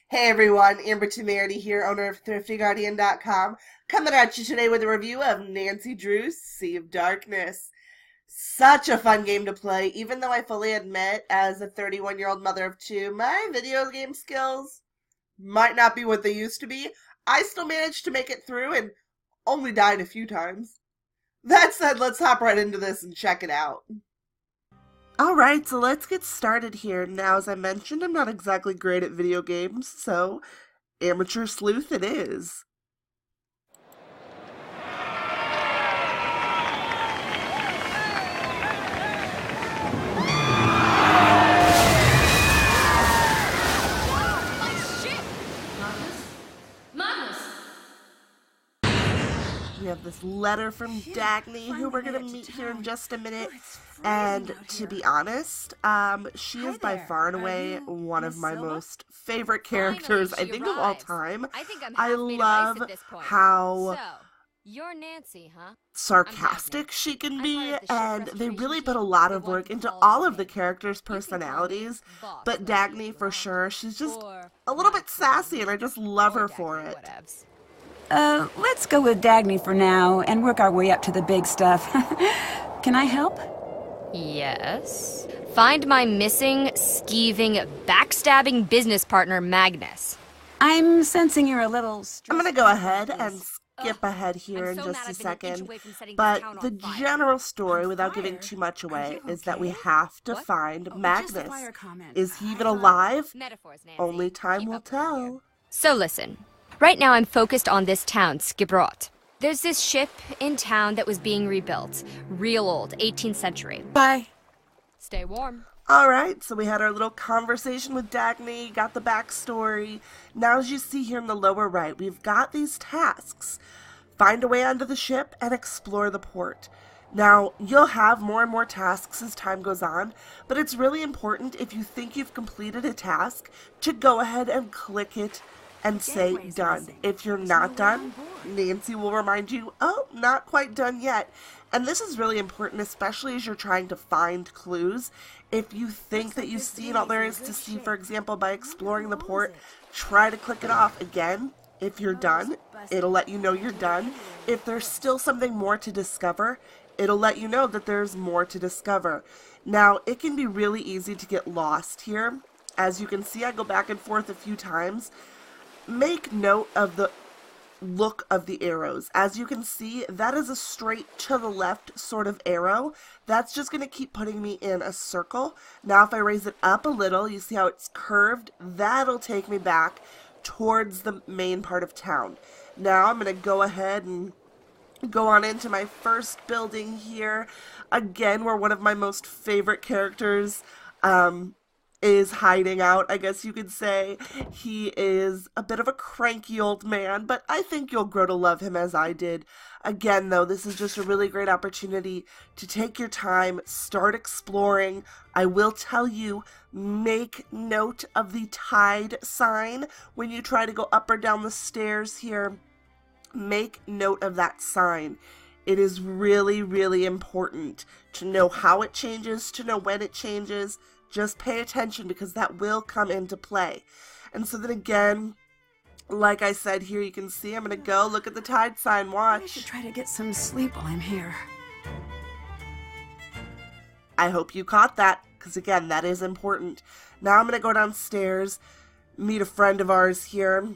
Hey everyone, Amber Temerity here, owner of ThriftyGuardian.com, coming at you today with a review of Nancy Drew's Sea of Darkness. Such a fun game to play, even though I fully admit, as a 31-year-old mother of two, my video game skills might not be what they used to be. I still managed to make it through and only died a few times. That said, let's hop right into this and check it out. Alright, so let's get started here. Now, as I mentioned, I'm not exactly great at video games, so amateur sleuth it is. We have this letter from Dagny, who we're going to meet here in just a minute. And to be honest, she is by far and away one of my most favorite characters, I think, of all time. I love how you're Nancy, huh? sarcastic she can be, and they really put a lot of work into all of the characters' personalities. But Dagny, for sure, she's just a little bit sassy, and I just love her for it. Let's go with Dagny for now and work our way up to the big stuff. Can I help? Yes. Find my missing, skeeving, backstabbing business partner, Magnus. I'm sensing you're a little stressed. I'm going to go ahead and skip ahead here in just a second, but the general story, without giving too much away, is that we have to find Magnus. Is he even alive? Only time will tell. So listen, right now I'm focused on this town, Skibrot. There's this ship in town that was being rebuilt. Real old, 18th century. Bye. Stay warm. Alright, so we had our little conversation with Dagny, got the backstory. Now, as you see here in the lower right, we've got these tasks. Find a way onto the ship and explore the port. Now, you'll have more and more tasks as time goes on, but it's really important, if you think you've completed a task, to go ahead and click it and say done. If you're not done, Nancy will remind you, oh, not quite done yet. And this is really important, especially as you're trying to find clues. If you think that you've seen all there is to see, for example, by exploring the port, try to click it off. Again, if you're done, it'll let you know you're done. If there's still something more to discover, it'll let you know that there's more to discover. Now, it can be really easy to get lost here. As you can see, I go back and forth a few times. Make note of the look of the arrows. As you can see, that is a straight to the left sort of arrow. That's just going to keep putting me in a circle. Now if I raise it up a little, you see how it's curved? That'll take me back towards the main part of town. Now I'm going to go ahead and go on into my first building here. Again, where one of my most favorite characters is hiding out, I guess you could say. He is a bit of a cranky old man, but I think you'll grow to love him as I did. Again, though, this is just a really great opportunity to take your time, start exploring. I will tell you, make note of the tide sign when you try to go up or down the stairs here. Make note of that sign. It is really, really important to know how it changes, to know when it changes. Just pay attention because that will come into play. And so then again, like I said here, you can see I'm going to go look at the tide sign. Watch. I should try to get some sleep while I'm here. I hope you caught that because again, that is important. Now I'm going to go downstairs, meet a friend of ours here.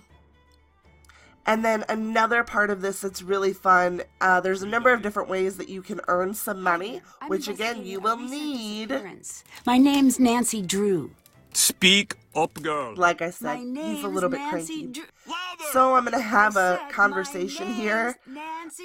And then another part of this that's really fun, there's a number of different ways that you can earn some money, which again, you will need. My name's Nancy Drew. Speak up, girl. Like I said, he's a little bit cranky. So I'm going to have a conversation here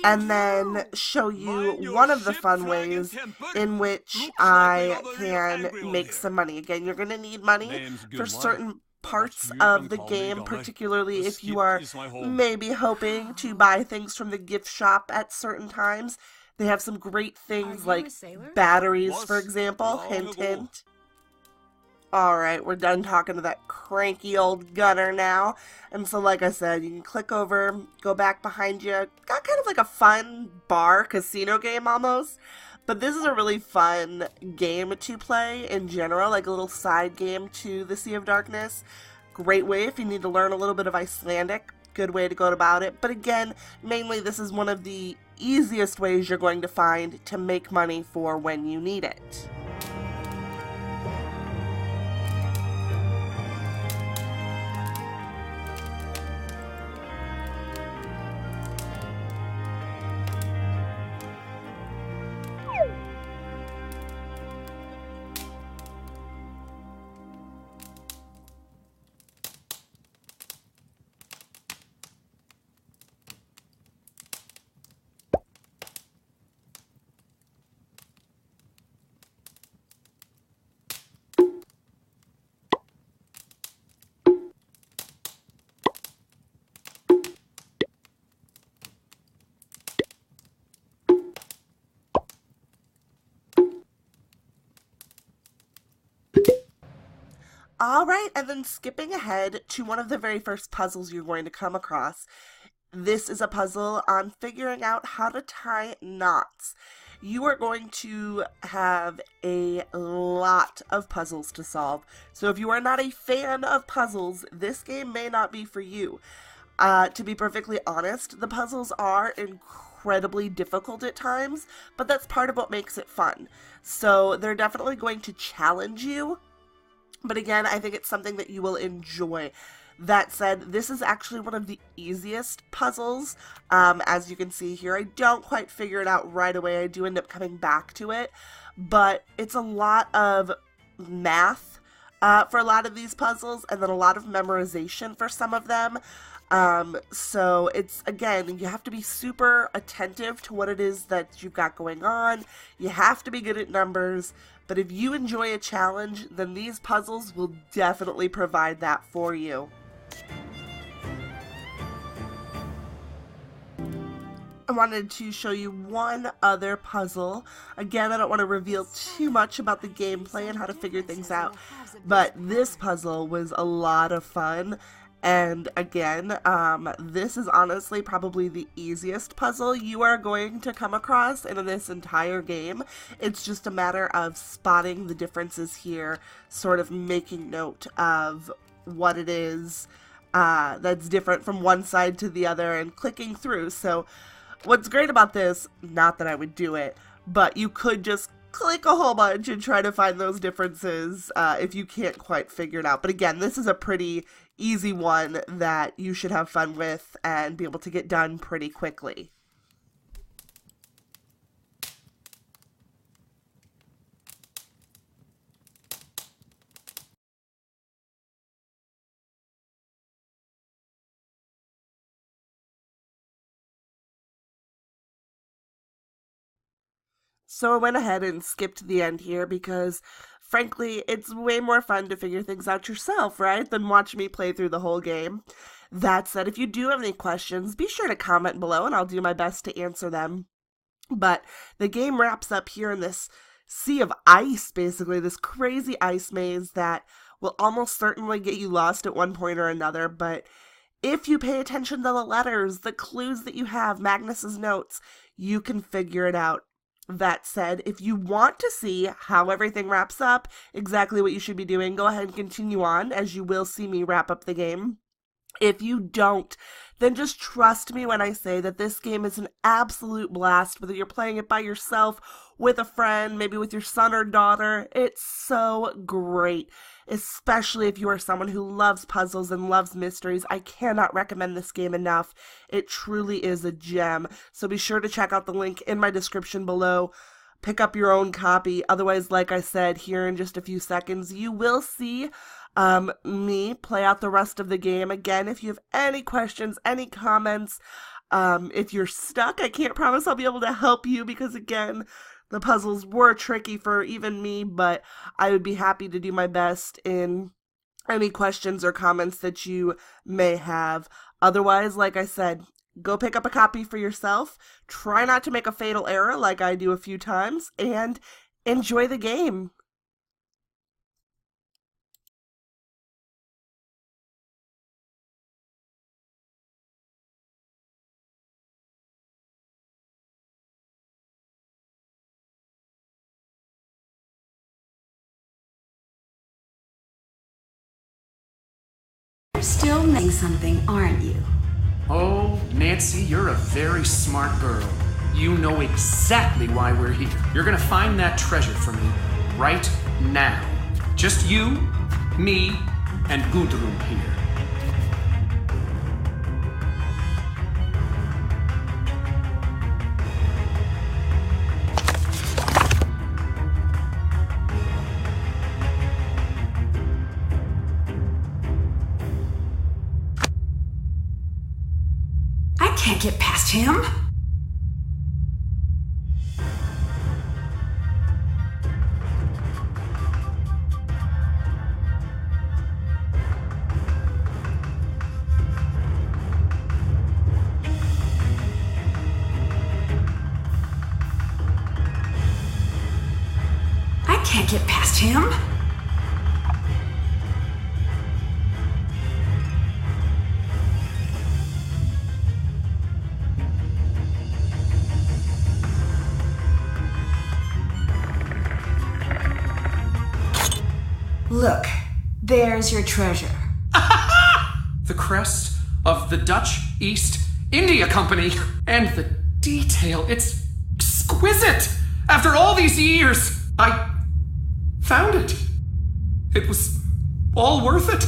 and then show you one of the fun ways in which I can make some money. Again, you're going to need money for certain parts of the game, particularly if you are maybe hoping to buy things from the gift shop at certain times. They have some great things like batteries, for example. Hint, hint. Alright, we're done talking to that cranky old gunner now. And so like I said, you can click over, go back behind you. Got kind of like a fun bar casino game almost. But this is a really fun game to play in general, like a little side game to the Sea of Darkness. Great way if you need to learn a little bit of Icelandic. Good way to go about it. But again, mainly this is one of the easiest ways you're going to find to make money for when you need it. Alright, and then skipping ahead to one of the very first puzzles you're going to come across. This is a puzzle on figuring out how to tie knots. You are going to have a lot of puzzles to solve. So if you are not a fan of puzzles, this game may not be for you. To be perfectly honest, the puzzles are incredibly difficult at times, but that's part of what makes it fun. So they're definitely going to challenge you. But again, I think it's something that you will enjoy. That said, this is actually one of the easiest puzzles. As you can see here, I don't quite figure it out right away. I do end up coming back to it. But it's a lot of math for a lot of these puzzles, and then a lot of memorization for some of them. So it's, again, you have to be super attentive to what it is that you've got going on. You have to be good at numbers. But if you enjoy a challenge, then these puzzles will definitely provide that for you. I wanted to show you one other puzzle. Again, I don't want to reveal too much about the gameplay and how to figure things out, but this puzzle was a lot of fun. And again, this is honestly probably the easiest puzzle you are going to come across in this entire game. It's just a matter of spotting the differences here, sort of making note of what it is that's different from one side to the other and clicking through. So what's great about this, not that I would do it, but you could just click a whole bunch and try to find those differences if you can't quite figure it out. But again, this is a pretty easy one that you should have fun with and be able to get done pretty quickly. So I went ahead and skipped the end here because, frankly, it's way more fun to figure things out yourself, right, than watch me play through the whole game. That said, if you do have any questions, be sure to comment below and I'll do my best to answer them. But the game wraps up here in this sea of ice, basically, this crazy ice maze that will almost certainly get you lost at one point or another, but if you pay attention to the letters, the clues that you have, Magnus's notes, you can figure it out. That said, if you want to see how everything wraps up, exactly what you should be doing, go ahead and continue on, as you will see me wrap up the game. If you don't, then just trust me when I say that this game is an absolute blast, whether you're playing it by yourself, with a friend, maybe with your son or daughter. It's so great, especially if you are someone who loves puzzles and loves mysteries. I cannot recommend this game enough. It truly is a gem. So be sure to check out the link in my description below. Pick up your own copy. Otherwise, like I said, here in just a few seconds, you will see me play out the rest of the game. Again, if you have any questions, any comments, if you're stuck, I can't promise I'll be able to help you because, again, the puzzles were tricky for even me, but I would be happy to do my best in any questions or comments that you may have. Otherwise, like I said, go pick up a copy for yourself, try not to make a fatal error like I do a few times, and enjoy the game. still missing something, aren't you? Oh, Nancy, you're a very smart girl. You know exactly why we're here. You're gonna find that treasure for me right now. Just you, me, and Gudrun here. I can't get past him. I can't get past him. Look, there's your treasure. The crest of the Dutch East India Company. And the detail, it's exquisite. After all these years, I found it. It was all worth it.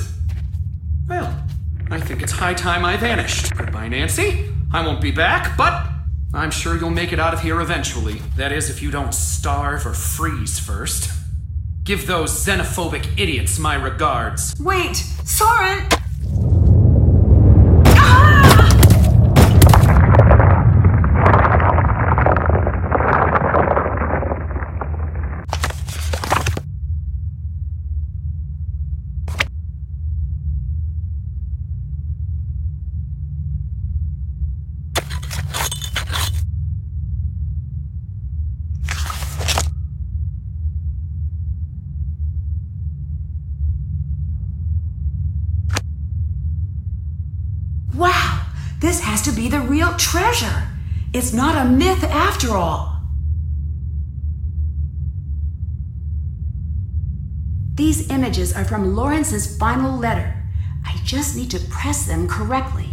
Well, I think it's high time I vanished. Goodbye, Nancy. I won't be back, but I'm sure you'll make it out of here eventually. That is, if you don't starve or freeze first. Give those xenophobic idiots my regards. Wait, Soren! Wow, this has to be the real treasure. It's not a myth after all. These images are from Lawrence's final letter. I just need to press them correctly.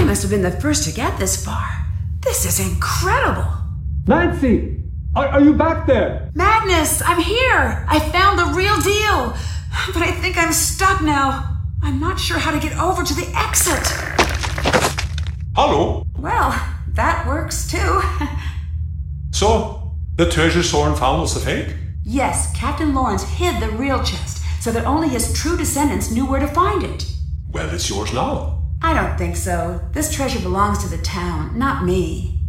must have been the first to get this far. This is incredible. Nancy! Are you back there? Magnus, I'm here! I found the real deal! But I think I'm stuck now. I'm not sure how to get over to the exit. Hallo? Well, that works too. So, the treasure Soren found was a fake? Yes, Captain Lawrence hid the real chest so that only his true descendants knew where to find it. Well, it's yours now. I don't think so. This treasure belongs to the town, not me.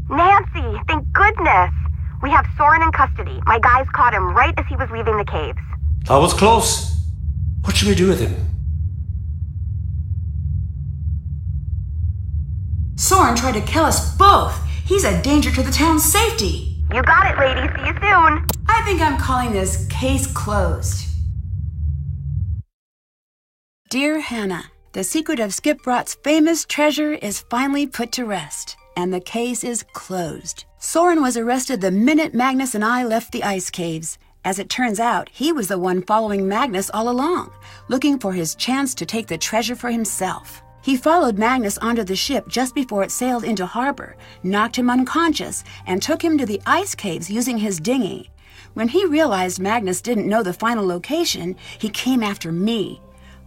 Nancy, thank goodness. We have Soren in custody. My guys caught him right as he was leaving the caves. That was close. What should we do with him? Soren tried to kill us both. He's a danger to the town's safety. You got it, lady. See you soon. I think I'm calling this case closed. Dear Hannah, the secret of Skip Rot's famous treasure is finally put to rest, and the case is closed. Soren was arrested the minute Magnus and I left the ice caves. As it turns out, he was the one following Magnus all along, looking for his chance to take the treasure for himself. He followed Magnus onto the ship just before it sailed into harbor, knocked him unconscious, and took him to the ice caves using his dinghy. When he realized Magnus didn't know the final location, he came after me.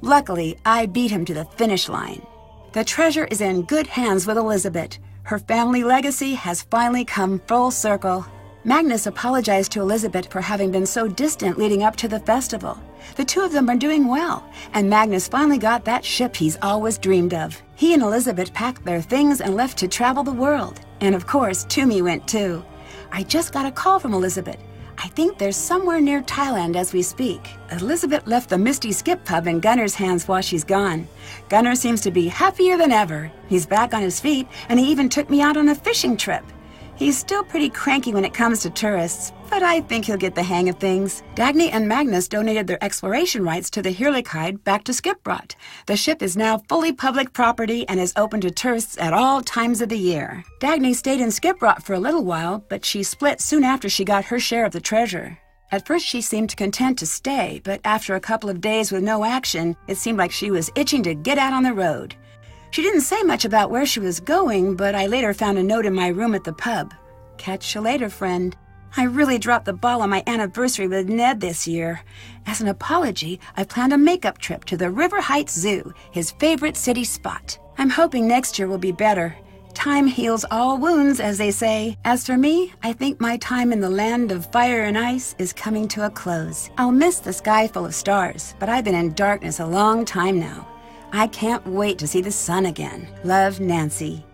Luckily, I beat him to the finish line. The treasure is in good hands with Elizabeth. Her family legacy has finally come full circle. Magnus apologized to Elizabeth for having been so distant leading up to the festival. The two of them are doing well, and Magnus finally got that ship he's always dreamed of. He and Elizabeth packed their things and left to travel the world. And of course, Toomey went too. I just got a call from Elizabeth. I think they're somewhere near Thailand as we speak. Elizabeth left the Misty Skip pub in Gunner's hands while she's gone. Gunner seems to be happier than ever. He's back on his feet, and he even took me out on a fishing trip. He's still pretty cranky when it comes to tourists, but I think he'll get the hang of things. Dagny and Magnus donated their exploration rights to the Hirlikide back to Skiprot. The ship is now fully public property and is open to tourists at all times of the year. Dagny stayed in Skiprot for a little while, but she split soon after she got her share of the treasure. At first she seemed content to stay, but after a couple of days with no action, it seemed like she was itching to get out on the road. She didn't say much about where she was going, but I later found a note in my room at the pub. Catch you later, friend. I really dropped the ball on my anniversary with Ned this year. As an apology, I planned a makeup trip to the River Heights Zoo, his favorite city spot. I'm hoping next year will be better. Time heals all wounds, as they say. As for me, I think my time in the land of fire and ice is coming to a close. I'll miss the sky full of stars, but I've been in darkness a long time now. I can't wait to see the sun again. Love, Nancy.